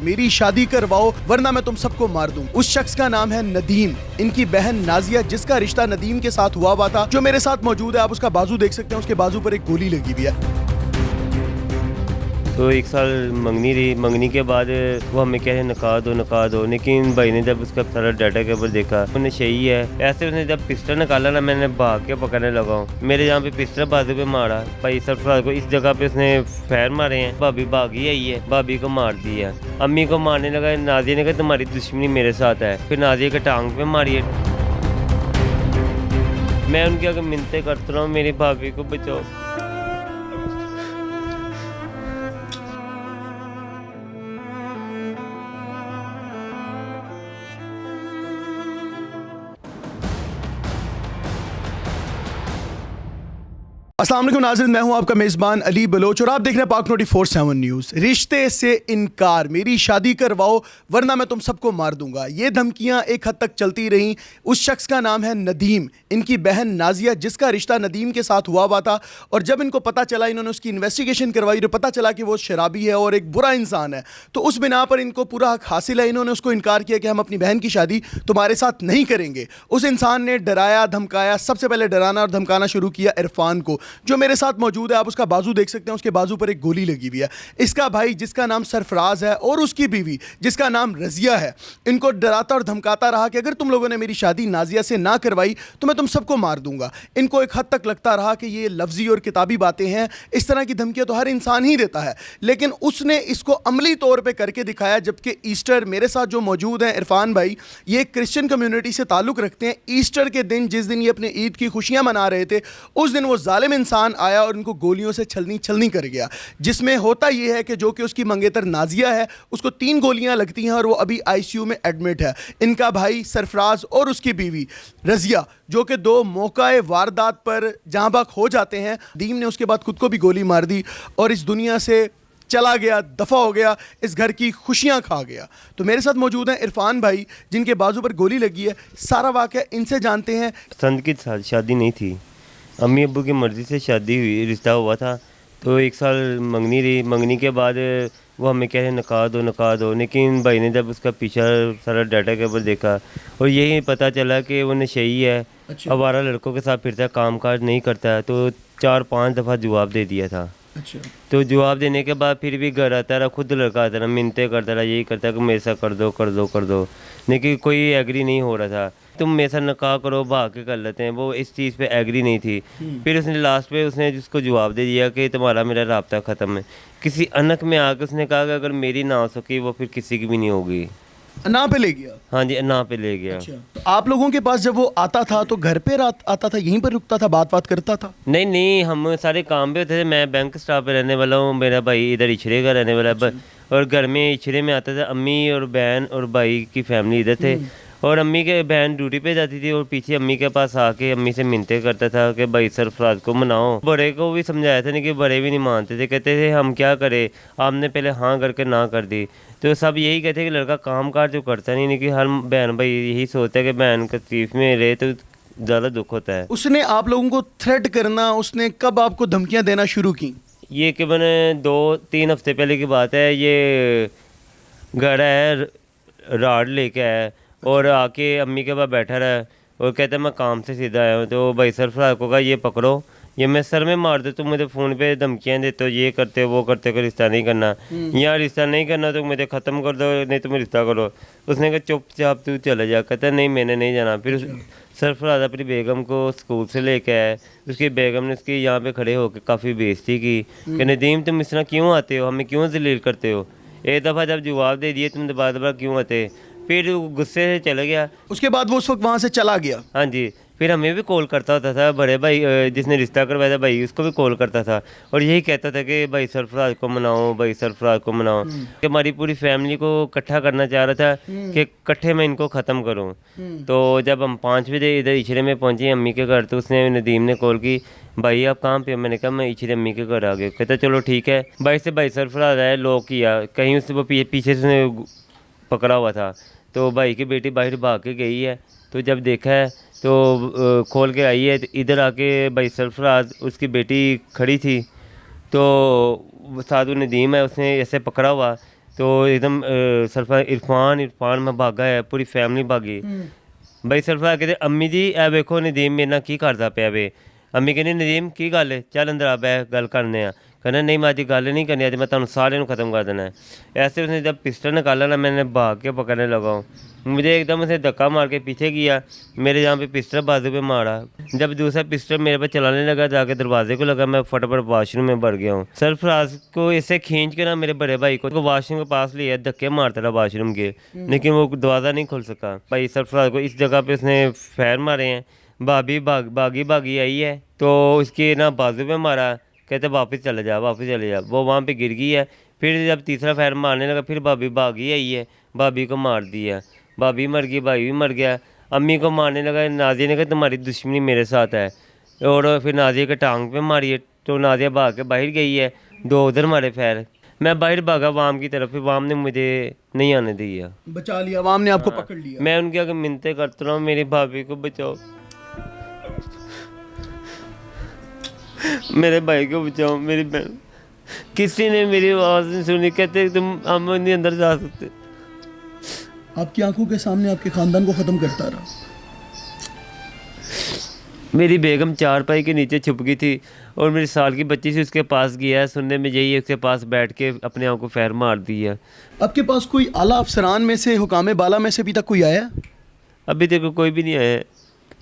मेरी शादी करवाओ वरना मैं तुम सबको मार दूं। उस शख्स का नाम है नदीम, इनकी बहन नाजिया, जिसका रिश्ता नदीम के साथ हुआ था, जो मेरे साथ मौजूद है। आप उसका बाजू देख सकते हैं, उसके बाजू पर एक गोली लगी हुई है। तो 1 साल मंगनी रही। मंगनी के बाद वो हमें कह रहे नका दो, लेकिन भाई ने जब उसका सारा डाटा के ऊपर देखा उन्हें सही है। ऐसे उसने जब पिस्टल निकाला ना, मैंने भाग के पकड़ने लगा हूँ। मेरे यहाँ पे पिस्टल बाजू पे मारा भाई सरफराज को, इस जगह पे उसने फायर मारे हैं। भाभी भागी आई है, भाभी को मार दिया। अम्मी को मारने लगा। नाजिया ने कहा तुम्हारी दुश्मनी मेरे साथ है, फिर नाजिया के टांग पे मारी है। मैं उनके आगे मिन्नतें करता रहा हूँ, मेरी भाभी को बचाओ। अस्सलाम वालेकुम नाज़रीन, मैं हूं आपका मेज़बान अली बलोच और आप देख रहे हैं पाक 24/7 न्यूज़। रिश्ते से इनकार, मेरी शादी करवाओ वरना मैं तुम सबको मार दूंगा, ये धमकियां एक हद तक चलती रहीं। उस शख्स का नाम है नदीम, इनकी बहन नाजिया, जिसका रिश्ता नदीम के साथ हुआ था। और जब इनको पता चला, इन्होंने उसकी इन्वेस्टिगेशन करवाई, तो पता चला कि वो शराबी है और एक बुरा इंसान है। तो उस बिना पर इनको पूरा हक हासिल है। इन्होंने उसको इनकार किया कि हम अपनी बहन की शादी तुम्हारे साथ नहीं करेंगे। उस इंसान ने डराया धमकाया, सबसे पहले डराना और धमकाना शुरू किया इरफान को, जो मेरे साथ मौजूद है। आप उसका बाजू देख सकते हैं, उसके बाजू पर एक गोली लगी हुई है। इसका भाई जिसका नाम सरफराज है और उसकी बीवी जिसका नाम रजिया है, इनको डराता और धमकाता रहा कि अगर तुम लोगों ने मेरी शादी नाजिया से ना करवाई तो मैं तुम सबको मार दूंगा। इनको एक हद तक लगता रहा कि ये लफ्जी और किताबी बातें हैं, इस तरह की धमकियां तो हर इंसान ही देता है, लेकिन उसने इसको अमली तौर पर करके दिखाया। जबकि ईस्टर, मेरे साथ जो मौजूद हैं इरफान भाई, ये क्रिश्चियन कम्युनिटी से ताल्लुक़ रखते हैं। ईस्टर के दिन, जिस दिन ये अपने ईद की खुशियां मना रहे थे, उस दिन वो जालिम इंसान आया और उनको गोलियों से छलनी कर गया। जिसमें होता यह है कि जो कि उसकी मंगेतर नाजिया है, उसको 3 गोलियां लगती हैं और वो अभी आईसीयू में एडमिट है। इनका भाई सरफराज और उसकी बीवी रजिया, जो कि 2 मौकाए वारदात पर जहां बाग हो जाते हैं। दीम ने उसके बाद खुद को भी गोली मार दी और इस दुनिया से चला गया, दफा हो गया, इस घर की खुशियां खा गया। तो मेरे साथ मौजूद हैं इरफान भाई, जिनके बाजू पर गोली लगी है। सारा वाक़या इनसे जानते हैं। पसंद की शादी नहीं थी, अम्मी अब्बू की मर्ज़ी से शादी हुई, रिश्ता हुआ था। तो 1 साल मंगनी रही। मंगनी के बाद वो हमें कह रहे नका दो, लेकिन भाई ने जब उसका पीछा सारा डाटा के ऊपर देखा और यही पता चला कि वो नशेई है। अच्छा। आवारा लड़कों के साथ फिरता है, काम काज नहीं करता है। तो 4-5 दफ़ा जवाब दे दिया था। अच्छा। तो जवाब देने के बाद फिर भी घर आता रहा, खुद लड़का आता रहा, मिन्नतें करता रहा, यही करता कि मेरे साथ कर दो, लेकिन कोई एग्री नहीं हो रहा था। तुम मेरे साथ निकाह करो, भाग के कर लेते हैं। वो इस चीज़ पे एग्री नहीं थी। फिर उसने लास्ट पे उसने जिसको जवाब दे दिया कि तुम्हारा मेरा राब्ता ख़त्म है। किसी अनक में आकर उसने कहा कि अगर मेरी ना हो सकी वो फिर किसी की भी नहीं होगी। ना पे ले गया। हाँ जी, ना पे ले गया। अच्छा। तो आप लोगों के पास जब वो आता था तो घर पे आता था, यहीं पर रुकता था, बात करता था? नहीं, हम सारे काम पे होते थे। मैं बैंक स्टाफ पे रहने वाला हूँ, मेरा भाई इधर इछरे का रहने वाला है। और घर में इछरे में आता था। अम्मी और बहन और भाई की फैमिली इधर थे, और अम्मी के बहन ड्यूटी पे जाती थी और पीछे अम्मी के पास आके अम्मी से मिन्नतें करता था कि भाई सरफराज को मनाओ। बड़े को भी समझाया था, नहीं कि बड़े भी नहीं मानते थे। कहते थे हम क्या करें, आपने पहले हाँ करके ना कर दी। तो सब यही कहते कि लड़का काम काज जो करता नहीं कि हर बहन भाई यही सोचता है कि बहन तकलीफ में रहे तो ज़्यादा दुख होता है। उसने आप लोगों को थ्रेट करना, उसने कब आपको धमकियां देना शुरू की? ये कि मैंने 2-3 हफ्ते पहले की बात है। ये घर है, राड लेके आया और आके अम्मी के पास बैठा रहा और कहता मैं काम से सीधा आया हूँ। तो भाई सरफराज को कहा ये पकड़ो, ये मैं सर में मार दो, तुम मुझे फ़ोन पे धमकियाँ देते हो, ये करते हो वो करते हो, रिश्ता नहीं करना, यहाँ रिश्ता नहीं करना तो मुझे ख़त्म कर दो, नहीं तुम रिश्ता करो। उसने कहा चुपचाप तू चले जा। कहता नहीं मैंने नहीं जाना। फिर सरफराज अपनी बेगम को स्कूल से लेके आया। उसकी बेगम ने उसकी यहाँ पे खड़े होकर काफ़ी बेइज्जती की कि नदीम तुम इस तरह क्यों आते हो, हमें क्यों जलील करते हो। एक दफ़ा जब जवाब दे दिए तुम दोबारा क्यों आते। फिर गुस्से से चला गया। उसके बाद वो उस वक्त वहाँ से चला गया। हाँ जी। फिर हमें भी कॉल करता होता था, बड़े भाई जिसने रिश्ता करवाया था भाई उसको भी कॉल करता था और यही कहता था कि भाई सरफराज को मनाओ, भाई सरफराज को मनाओ। कि हमारी पूरी फैमिली को इकट्ठा करना चाह रहा था कि इकट्ठे मैं इनको ख़त्म करूँ। तो जब हम 5 बजे इधर इछरे में पहुँचे अम्मी के घर, तो उसने नदीम ने कॉल की, भाई आप कहाँ पे हो। मैंने कहा मैं इछरे अम्मी के घर आ गया। कहता चलो ठीक है। भाई से भाई सरफराज आया, लॉक किया, कहीं उससे वो पीछे से उसने पकड़ा हुआ था। तो भाई की बेटी बाहर भाग के गई है। तो जब देखा है तो खोल के आई है, तो इधर आके भाई सरफराज उसकी बेटी खड़ी थी, तो साधु नदीम है उसने ऐसे पकड़ा हुआ। तो एकदम सरफराज इरफान में भागा है, पूरी फैमिली भागी। ਬਈ ਸਰਫਰਾਜ਼ ਕਹਿੰਦੇ ਅੰਮੀ ਜੀ ਇਹ ਵੇਖੋ ਨਦੀਮ ਮੇਰੇ ਨਾਲ ਕੀ ਕਰਦਾ ਪਿਆ ਵੇ। ਅੰਮੀ ਕਹਿੰਦੀ ਨਦੀਮ ਕੀ ਗੱਲ ਹੈ, ਚੱਲ ਅੰਦਰ ਆ ਬੈ ਗੱਲ ਕਰਨੇ ਆ। कहना नहीं मैं आज गल नहीं करनी, आज मैं तुम सारे ख़त्म कर देना है। ऐसे उसने जब पिस्टल निकाला ना, मैंने भाग के पकड़ने लगा हूँ। मुझे एकदम उसे धक्का मार के पीछे किया, मेरे यहाँ पे पिस्टल बाजू पे मारा। जब दूसरा पिस्टल मेरे पे चलाने लगा, जाके दरवाजे को लगा, मैं फटाफट वाशरूम में बढ़ गया हूँ। सरफराज को इससे खींच के ना मेरे बड़े भाई को वाशरूम के पास लिया, धक्के मारता रहा वाशरूम के, लेकिन वो दरवाज़ा नहीं खुल सका। भाई सरफराज को इस जगह पर उसने फैर मारे हैं। भाभी भागी आई है तो उसके ना बाजू पे मारा, कहते वापस चले जा। वो वहाँ पे गिर गई है। फिर जब तीसरा फैर मारने लगा, फिर भाभी भागी आई है, भाभी को मार दिया। भाभी मर गई, भाई भी मर गया। अम्मी को मारने लगा, नाजिया ने कहा तुम्हारी दुश्मनी मेरे साथ है, और फिर नाजिया के टांग पे मारी है, तो नाजिया भाग के बाहर गई है, 2 उधर मारे फैर। मैं बाहर भागा वाम की तरफ, फिर वाम ने मुझे नहीं आने दिया, बचा लिया, वाम ने आपको पकड़ लिया। मैं उनके आगे मिन्नतें करता रहा हूँ, मेरी भाभी को बचाओ, मेरे भाई को बचाओ, मेरी बहन। किसी ने मेरी आवाज़ नहीं सुनी, कहते तुम हम नहीं अंदर जा सकते। आपकी आंखों के सामने आपके खानदान को ख़त्म करता रहा। मेरी बेगम चारपाई के नीचे छुप गई थी, और मेरी साल की बच्ची से उसके पास गया है, सुनने में यही है उसके पास बैठ के अपने आप को फैर मार दिया। आपके पास कोई आला अफसरान में से, हुकाम बाला में से अभी तक कोई आया? अभी तक कोई भी नहीं आया है।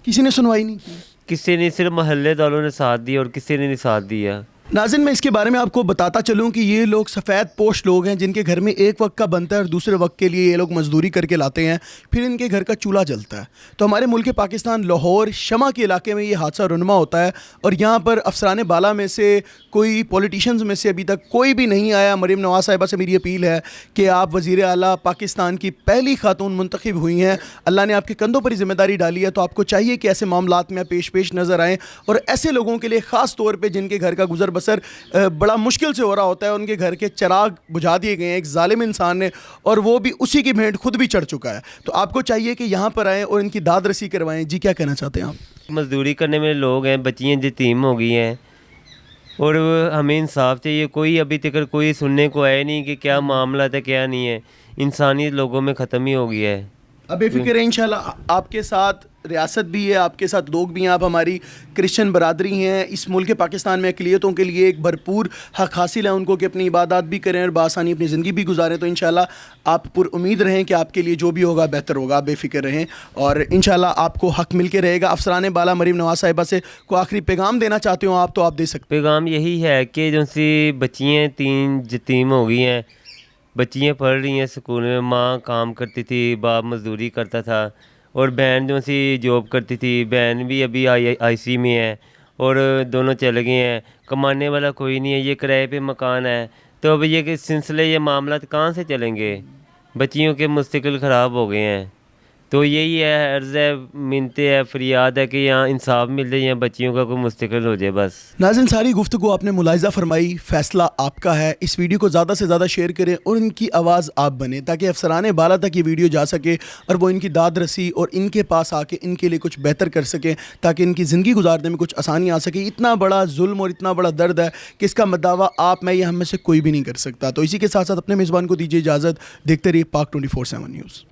किसी ने सुनवाई नहीं की? किसी ने, सिर्फ मोहल्लेदारों ने साथ दिया और किसी ने नहीं साथ दिया। नाज़रीन, मैं इसके बारे में आपको बताता चलूं कि ये लोग सफ़ेद पोश लोग हैं, जिनके घर में एक वक्त का बनता है और दूसरे वक्त के लिए ये लोग मजदूरी करके लाते हैं, फिर इनके घर का चूल्हा जलता है। तो हमारे मुल्क पाकिस्तान लाहौर शमा के इलाके में ये हादसा रुनमा होता है, और यहाँ पर अफसरान बाला में से कोई पॉलिटिशियंस में से अभी तक कोई भी नहीं आया। मरीम नवाज साहिबा से मेरी अपील है कि आप वज़ीर आला पाकिस्तान की पहली खातून मुंतखब हुई हैं, अल्लाह ने आपके कंधों पर जिम्मेदारी डाली है, तो आपको चाहिए कि ऐसे मामलात में पेश नज़र आएँ, और ऐसे लोगों के लिए ख़ास तौर पर जिनके घर का गुजर बसर बड़ा मुश्किल से हो रहा होता है, उनके घर के चिराग बुझा दिए गए हैं एक जालिम इंसान ने, और वो भी उसी की भेंट खुद भी चढ़ चुका है। तो आपको चाहिए कि यहाँ पर आएँ और इनकी दाद रसी करवाएं। जी, क्या कहना चाहते हैं आप? मजदूरी करने में लोग हैं, बच्चियाँ यतीम हो गई हैं, और हमें इंसाफ चाहिए। कोई अभी तक कोई सुनने को आया नहीं कि क्या मामला है क्या नहीं है। इंसानियत लोगों में ख़त्म ही हो गया है। अब बेफिक्र है, इंशाल्लाह आपके साथ रियासत भी है, आपके साथ लोग भी हैं, आप हमारी क्रिश्चियन बरादरी हैं। इस मुल्क पाकिस्तान में अक़लियतों के लिए एक भरपूर हक़ हासिल है उनको कि अपनी इबादत भी करें और बासानी अपनी ज़िंदगी भी गुजारें। तो इंशाल्लाह आप पुरुम्मीद रहें कि आपके लिए जो भी होगा बेहतर होगा, आप बेफिक्र रहें, और इंशाल्लाह आपको हक़ मिल के रहेगा। अफसरान बाला मरीम नवाज साहिबा से को आखिरी पैगाम देना चाहते हो आप, तो आप दे सकते। पैगाम यही है कि जो सी बच्चियाँ 3 यतीम हो गई हैं, बच्चियाँ पढ़ रही हैं स्कूल में, माँ काम करती थी, बाप मजदूरी करता था, और बहन जो सी जॉब करती थी। बहन भी अभी IC में है, और दोनों चले गए हैं, कमाने वाला कोई नहीं है, ये किराए पे मकान है। तो अब ये सिलसिले, ये मामला कहाँ से चलेंगे? बच्चियों के मुस्तकिल ख़राब हो गए हैं। तो यही है, अर्ज़ है, मिन्नतें है, फरियाद है कि यहाँ इंसाफ मिल जाए, यहाँ बच्चियों का कोई मुस्तकिल हो जाए बस। नाज़रीन, सारी गुफ्तगू आपने मुलाहिज़ा फरमाई, फ़ैसला आपका है। इस वीडियो को ज़्यादा से ज़्यादा शेयर करें और इनकी आवाज़ आप बने, ताकि अफसरान बाला तक ये वीडियो जा सके और वो इनकी दाद रसी और इनके पास आके इनके लिए कुछ बेहतर कर सकें, ताकि इनकी ज़िंदगी गुजारने में कुछ आसानी आ सके। इतना बड़ा जुल्म और इतना बड़ा दर्द है कि इसका दावा आप, मैं, या हम में से कोई भी नहीं कर सकता। तो इसी के साथ साथ अपने मेज़बान को दीजिए इजाज़त। देखते रहिए पाक 24/7 न्यूज़।